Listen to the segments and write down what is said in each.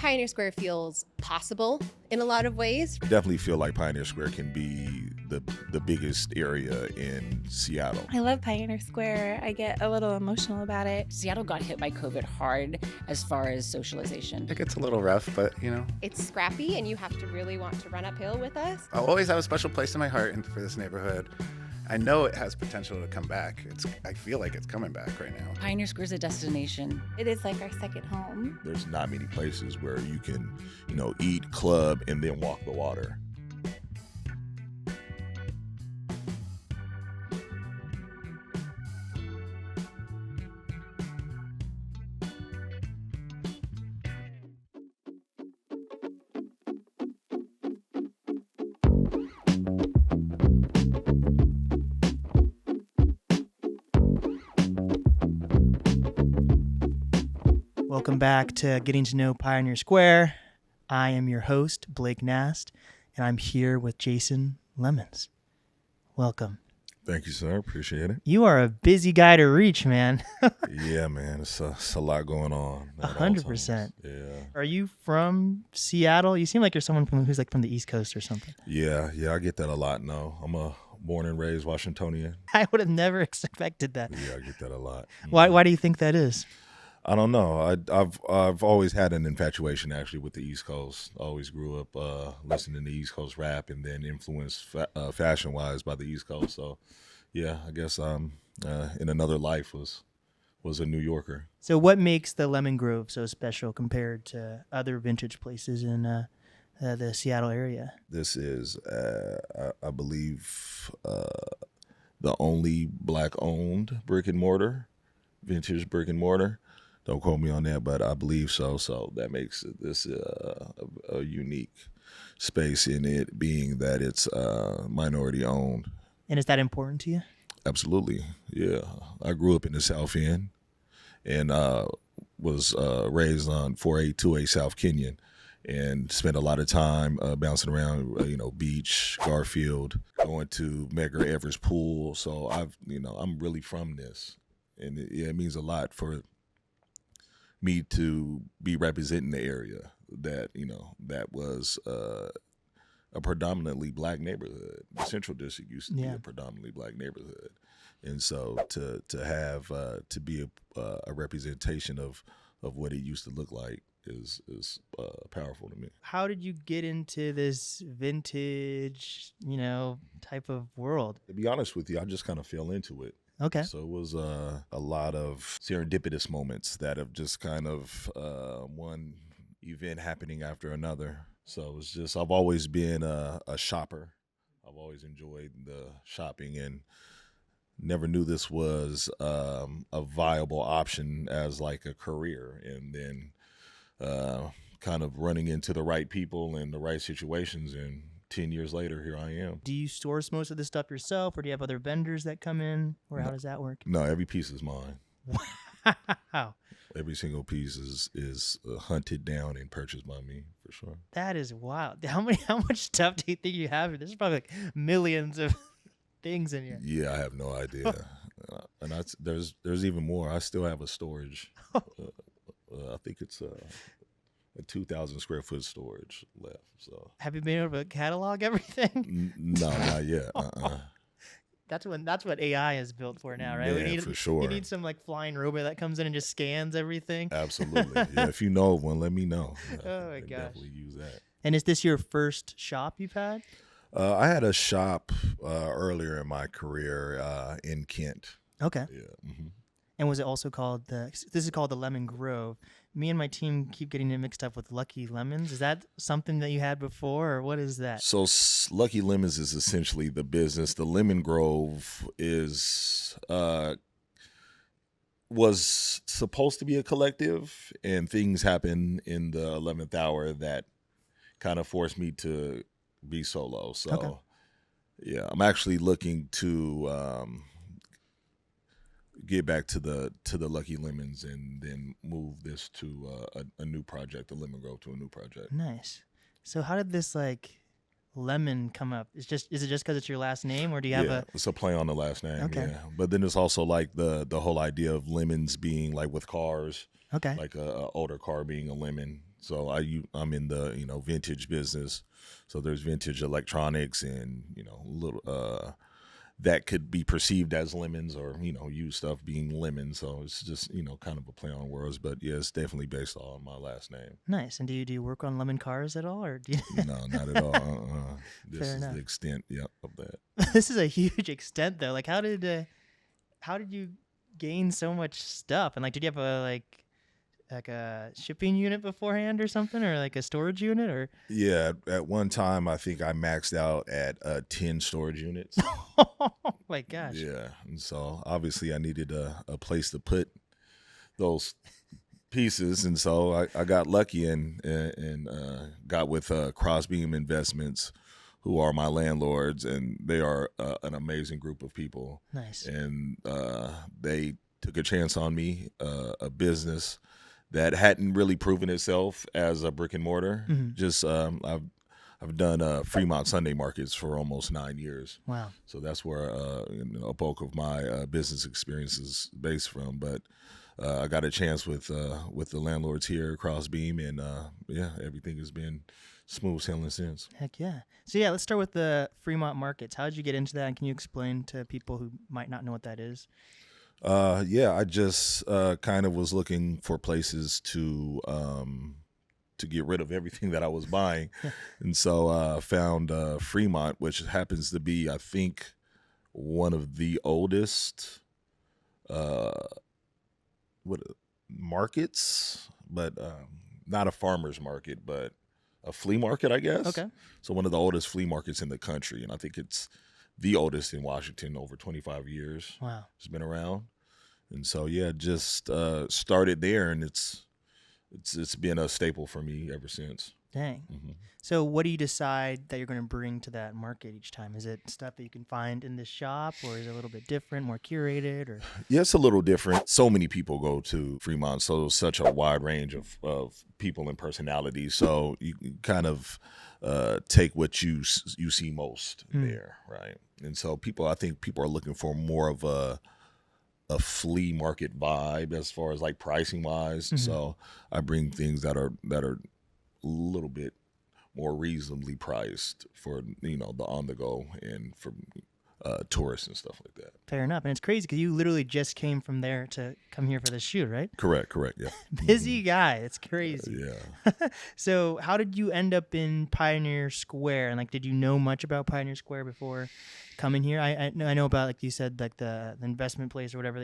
Pioneer Square feels possible in a lot of ways. I definitely feel like Pioneer Square can be the biggest area in Seattle. I love Pioneer Square. I get a little emotional about it. Seattle got hit by COVID hard as far as socialization. It gets a little rough, but It's scrappy and you have to really want to run uphill with us. I'll always have a special place in my heart for this neighborhood. I know it has potential to come back. I feel like it's coming back right now. Pioneer Square is a destination. It is like our second home. There's not many places where you can, eat, club, and then walk the water. Welcome back to Getting to Know Pioneer Square. I am your host, Blake NAST, and I'm here with Jason Lemons. Welcome. Thank you, sir. Appreciate it. You are a busy guy to reach, man. Yeah, man. It's a lot going on. 100%. Yeah. Are you from Seattle? You seem like you're someone who's like from the East Coast or something. Yeah, I get that a lot now. I'm a born and raised Washingtonian. I would have never expected that. Yeah, I get that a lot. Why do you think that is? I don't know. I've always had an infatuation actually with the East Coast. I always grew up listening to East Coast rap and then influenced fashion wise by the East Coast. So yeah, I guess in another life was a New Yorker. So what makes the Lemon Grove so special compared to other vintage places in the Seattle area? This is, I believe, the only Black-owned vintage brick and mortar. Don't quote me on that, but I believe so. So that makes this a unique space in it being that it's minority owned. And is that important to you? Absolutely, yeah. I grew up in the South End and was raised on 482A South Kenyon and spent a lot of time bouncing around, Beach, Garfield, going to Medgar Evers Pool. So I'm really from this. And it means a lot for me to be representing the area that was a predominantly Black neighborhood. The Central District used to be a predominantly Black neighborhood, and so to have to be a representation of what it used to look like is powerful to me. How did you get into this vintage, type of world? To be honest with you, I just kind of fell into it. Okay. So it was a lot of serendipitous moments that have just kind of one event happening after another. So it was just, I've always been a shopper. I've always enjoyed the shopping and never knew this was a viable option as like a career. And then kind of running into the right people and the right situations, and 10 years later, here I am. Do you source most of this stuff yourself, or do you have other vendors that come in, or how does that work? No, every piece is mine. Wow. Every single piece is hunted down and purchased by me, for sure. That is wild. How much stuff do you think you have? There's probably like millions of things in here. Yeah, I have no idea. And there's even more. I still have a storage. I think it's a 2,000 square foot storage left. So have you been able to catalog everything? No, not yet. That's what AI is built for now, right? Yeah, for sure. You need some like flying robot that comes in and just scans everything. Absolutely. Yeah, if you know of one, let me know. Oh my gosh. Definitely use that. And is this your first shop you've had? I had a shop earlier in my career in Kent. Okay. Yeah. Mm-hmm. And was it also called this is called the Lemon Grove? Me and my team keep getting it mixed up with Lucky Lemons. Is that something that you had before, or what is that? So Lucky Lemons is essentially the business. The Lemon Grove was supposed to be a collective, and things happen in the 11th hour that kind of forced me to be solo. So, okay. Yeah, I'm actually looking to get back to the Lucky Lemons and then move this to a new project, the Lemon Grove, to a new project. Nice. So how did this lemon come up? Is it just because it's your last name, or do you have it's a play on the last name. Okay. Yeah, but then there's also like the whole idea of lemons being like with cars. Okay. Like a older car being a lemon. So I'm in the vintage business. So there's vintage electronics and little that could be perceived as lemons or used stuff being lemons. So it's just kind of a play on words. But yeah, it's definitely based on my last name. Nice. And do you work on lemon cars at all, or do you? No, not at all. This Fair is enough. the extent of that. This is a huge extent though. Like, how did you gain so much stuff? And like, did you have a shipping unit beforehand or something, or like a storage unit, or? Yeah, at one time I think I maxed out at 10 storage units. Oh my gosh. Yeah, and so obviously I needed a place to put those pieces, and so I got lucky and got with Crossbeam Investments, who are my landlords, and they are an amazing group of people. Nice. And they took a chance on me, a business that hadn't really proven itself as a brick and mortar. Mhm. Just I've done Fremont Sunday markets for almost 9 years. Wow. So that's where a bulk of my business experience is based from. But I got a chance with the landlords here, Crossbeam, and everything has been smooth sailing since. Heck yeah. So yeah, let's start with the Fremont markets. How did you get into that, and can you explain to people who might not know what that is? I just kind of was looking for places to get rid of everything that I was buying, and so found Fremont, which happens to be, I think, one of the oldest markets, but not a farmer's market, but a flea market, I guess. Okay. So one of the oldest flea markets in the country, and I think it's the oldest in Washington, over 25 years. Wow. It's been around. And so, just started there, and it's been a staple for me ever since. Dang. Mm-hmm. So what do you decide that you're going to bring to that market each time? Is it stuff that you can find in the shop, or is it a little bit different, more curated, or? Yeah, it's a little different. So many people go to Fremont, so such a wide range of people and personalities. So you kind of take what you see most there, right? And so I think people are looking for more of a flea market vibe as far as like pricing wise. Mm-hmm. So I bring things that are a little bit more reasonably priced for the on the go and for tourists and stuff like that. Fair enough. And it's crazy because you literally just came from there to come here for this shoot, right? Correct. Yeah. Busy guy. It's crazy. Yeah. So how did you end up in Pioneer Square? And like, did you know much about Pioneer Square before coming here? I know about, like you said, like the investment place or whatever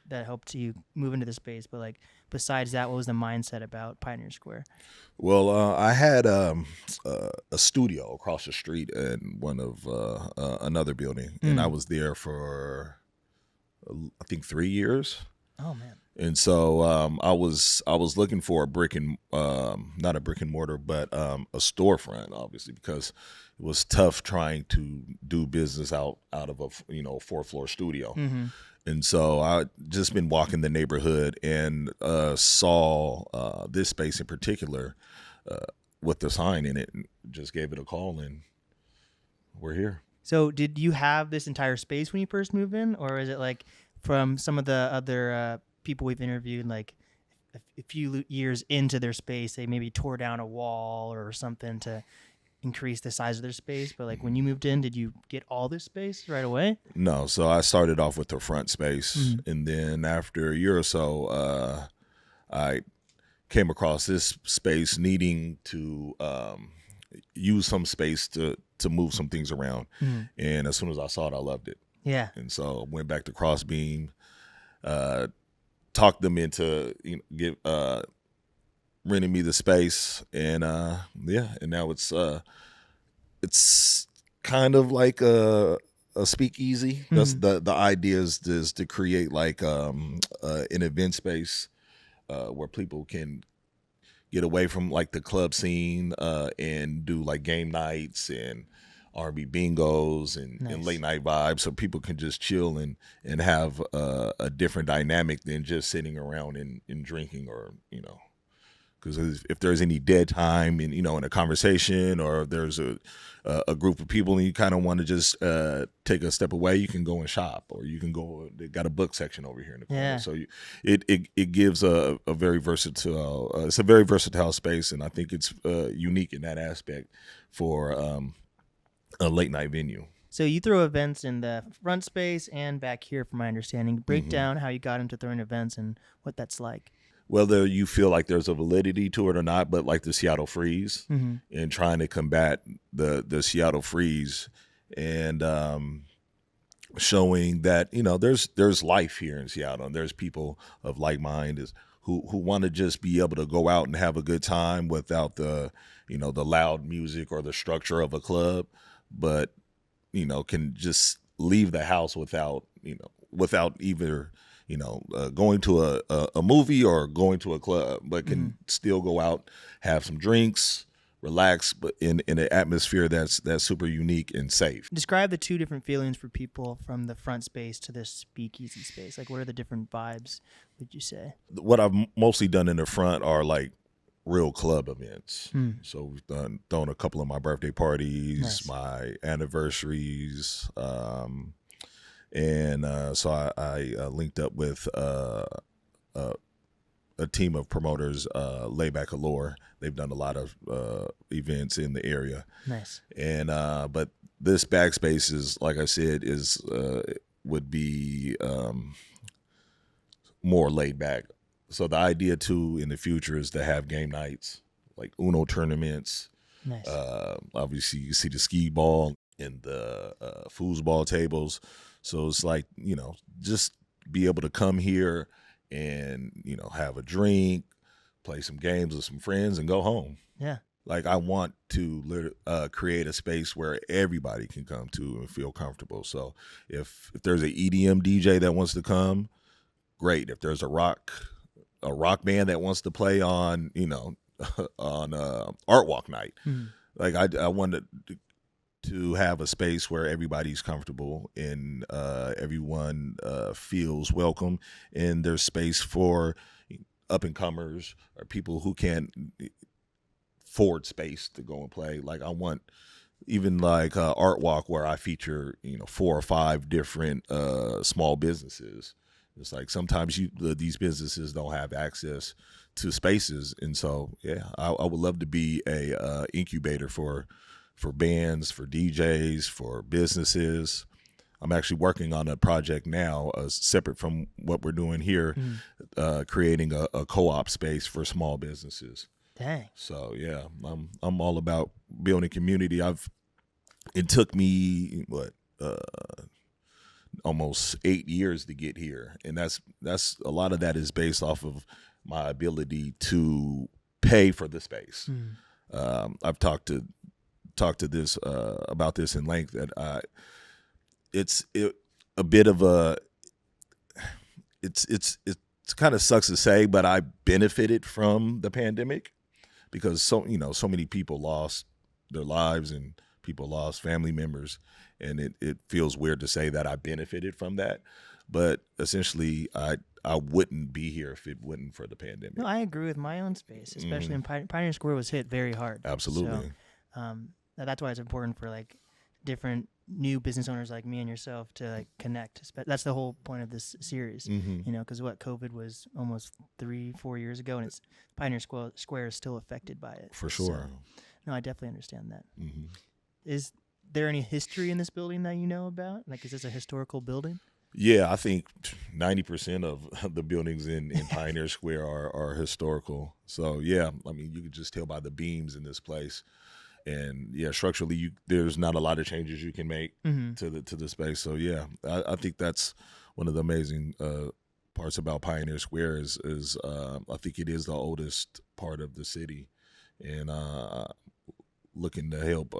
that helped you move into the space. But like, besides that, what was the mindset about Pioneer Square? Well, I had a studio across the street in one of another building, and I was there for I think 3 years. Oh man! And so I was looking for not a brick and mortar, but a storefront, obviously, because it was tough trying to do business out of a 4-floor studio. Mm-hmm. And so I just been walking the neighborhood and saw this space in particular with the sign in it, and just gave it a call, and we're here. So did you have this entire space when you first moved in, or is it like from some of the other people we've interviewed, like a few years into their space, they maybe tore down a wall or something to increase the size of their space? But like when you moved in, did you get all this space right away? No. So I started off with the front space, and then after a year or so, I came across this space needing to use some space to move some things around. And as soon as I saw it, I loved it. Yeah. And so went back to Crossbeam, talked them into renting me the space, and and now it's kind of like a speakeasy. That's the idea is to create like an event space where people can get away from like the club scene and do like game nights and R&B bingos and late night vibes, so people can just chill and have a different dynamic than just sitting around and drinking or Because if there's any dead time in in a conversation, or if there's a group of people and you kind of want to just take a step away, you can go and shop, or you can go. They got a book section over here in the corner, Yeah. so it gives a very versatile. It's a very versatile space, and I think it's unique in that aspect for a late night venue. So you throw events in the front space and back here, from my understanding. Break down how you got into throwing events and what that's like. Whether you feel like there's a validity to it or not, but like the Seattle Freeze and trying to combat the Seattle Freeze and showing that, there's life here in Seattle, and there's people of like mind who want to just be able to go out and have a good time without the loud music or the structure of a club, but, can just leave the house without either going to a movie or going to a club, but can still go out, have some drinks, relax, but in an atmosphere that's super unique and safe. Describe the two different feelings for people from the front space to the speakeasy space. Like, what are the different vibes, would you say? What I've mostly done in the front are like real club events. So we've thrown a couple of my birthday parties, Nice. my anniversaries, and so I linked up with a team of promoters, Layback Allure. They've done a lot of events in the area. Nice. And but this backspace is, like I said, would be more laid back. So the idea too in the future is to have game nights, like Uno tournaments. Nice. Obviously, you see the skee ball and the foosball tables. So it's like, just be able to come here and, have a drink, play some games with some friends, and go home. Yeah. Like, I want to create a space where everybody can come to and feel comfortable. So if there's an EDM DJ that wants to come, great. If there's a rock band that wants to play on, on Art Walk night, like I wanted to have a space where everybody's comfortable and everyone feels welcome, and there's space for up and comers or people who can't afford space to go and play. Like, I want even like Art Walk, where I feature 4 or 5 different small businesses. It's like sometimes these businesses don't have access to spaces, and so I would love to be a incubator for bands, for DJs, for businesses. I'm actually working on a project now, separate from what we're doing here, creating a co-op space for small businesses. Dang. So I'm all about building community. It took me almost 8 years to get here, and that's a lot of that is based off of my ability to pay for the space. I've talked to this about this in length, that it's kind of sucks to say, but I benefited from the pandemic because so many people lost their lives and people lost family members, and it feels weird to say that I benefited from that, but essentially I wouldn't be here if it wasn't for the pandemic. No, I agree with my own space, especially in Pioneer Square was hit very hard. Absolutely. So, that's why it's important for like different new business owners like me and yourself to like connect. That's the whole point of this series, because COVID was almost 3-4 years ago, and Pioneer Square is still affected by it. For sure. So, no, I definitely understand that. Is there any history in this building that you know about? Like, is this a historical building? Yeah, I think 90% of the buildings in Pioneer Square are historical. So you could just tell by the beams in this place. And structurally, there's not a lot of changes you can make to the space. So I think that's one of the amazing parts about Pioneer Square is I think it is the oldest part of the city, and looking to help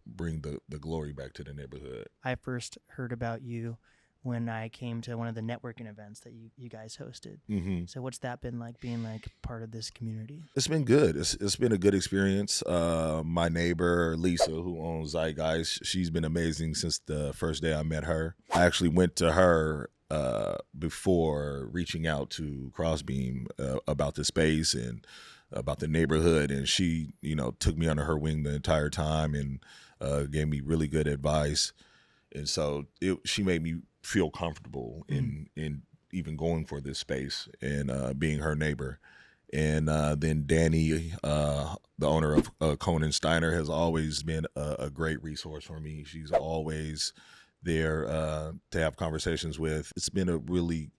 bring the glory back to the neighborhood. I first heard about you when I came to one of the networking events that you guys hosted. So what's that been like, being like part of this community? It's been good. It's been a good experience. My neighbor, Lisa, who owns Zeitgeist, she's been amazing since the first day I met her. I actually went to her before reaching out to Crossbeam about the space, and about the neighborhood, and she, took me under her wing the entire time and gave me really good advice. And so she made me feel comfortable in even going for this space and being her neighbor. And then Danny, the owner of Conan Steiner, has always been a great resource for me. She's always there to have conversations with. It's been a really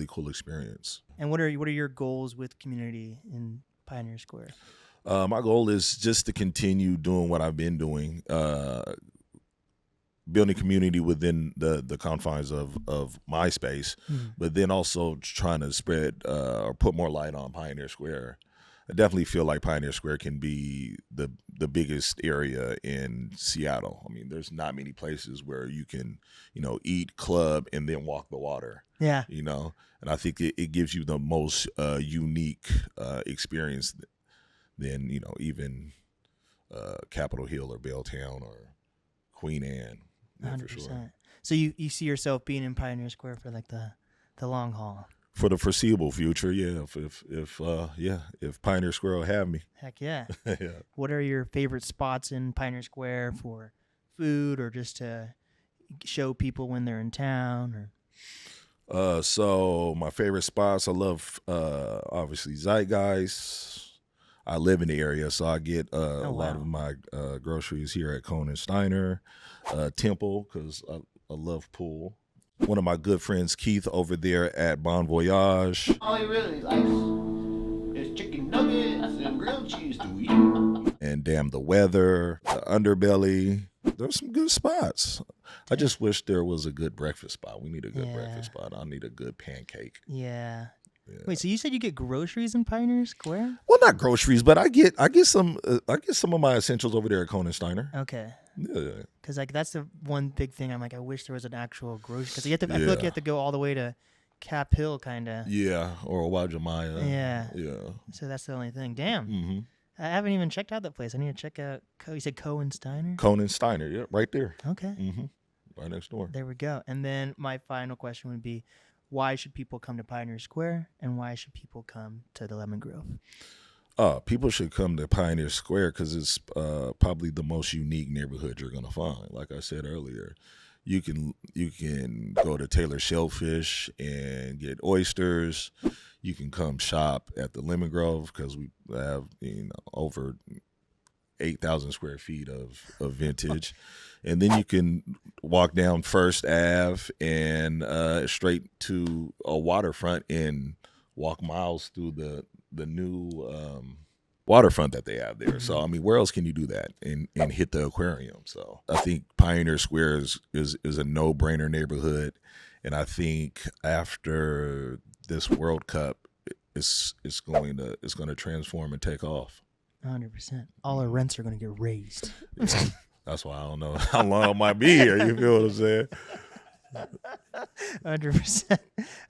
cool experience. And what are your goals with community in Pioneer Square? My goal is just to continue doing what I've been doing, building community within the confines of my space, but then also trying to spread or put more light on Pioneer Square. I definitely feel like Pioneer Square can be the biggest area in Seattle. I mean, there's not many places where you can, eat, club, and then walk the water. Yeah. And I think it gives you the most unique experience than, even Capitol Hill or Belltown or Queen Anne. Yeah, 100%. for sure. So you see yourself being in Pioneer Square for like the long haul? For the foreseeable future, yeah. If Pioneer Square will have me. Heck yeah. Yeah. What are your favorite spots in Pioneer Square for food or just to show people when they're in town? Or So my favorite spots, I love obviously Zeitgeist. I live in the area, so I get a lot of my groceries here at Conan Steiner. Temple, because I love pool. One of my good friends, Keith, over there at Bon Voyage. All he really likes is chicken nuggets and grilled cheese to eat. And Damn the Weather, the Underbelly. There's some good spots. I just wish there was a good breakfast spot. We need a good breakfast spot. I need a good pancake. Yeah. Yeah. Wait, so you said you get groceries in Pioneer Square? Well, not groceries, but I get some of my essentials over there at Conan Steiner. Okay. Yeah. Because like that's the one big thing. I'm like, I wish there was an actual grocery. Because I feel like you have to go all the way to Cap Hill, kind of. Yeah, or Wajimaya. Yeah. Yeah. So that's the only thing. Damn. Mm-hmm. I haven't even checked out that place. I need to check out. You said Cohen Steiner? Conan Steiner, yeah, right there. Okay. Mm-hmm. Right next door. There we go. And then my final question would be, why should people come to Pioneer Square, and why should people come to the Lemon Grove? People should come to Pioneer Square because it's probably the most unique neighborhood you're gonna find. Like I said earlier, you can go to Taylor Shellfish and get oysters. You can come shop at the Lemon Grove because we have over 8,000 square feet of vintage. And then you can walk down First Ave and straight to a waterfront and walk miles through the new waterfront that they have there. So, I mean, where else can you do that and hit the aquarium? So I think Pioneer Square is a no-brainer neighborhood. And I think after this World Cup, it's going to transform and take off. 100%. All our rents are going to get raised. That's why I don't know how long I might be here. You feel what I'm saying? 100%.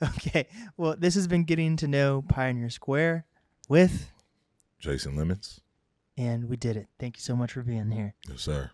Okay. Well, this has been Getting to Know Pioneer Square with Jason Lemons. And we did it. Thank you so much for being here. Yes, sir.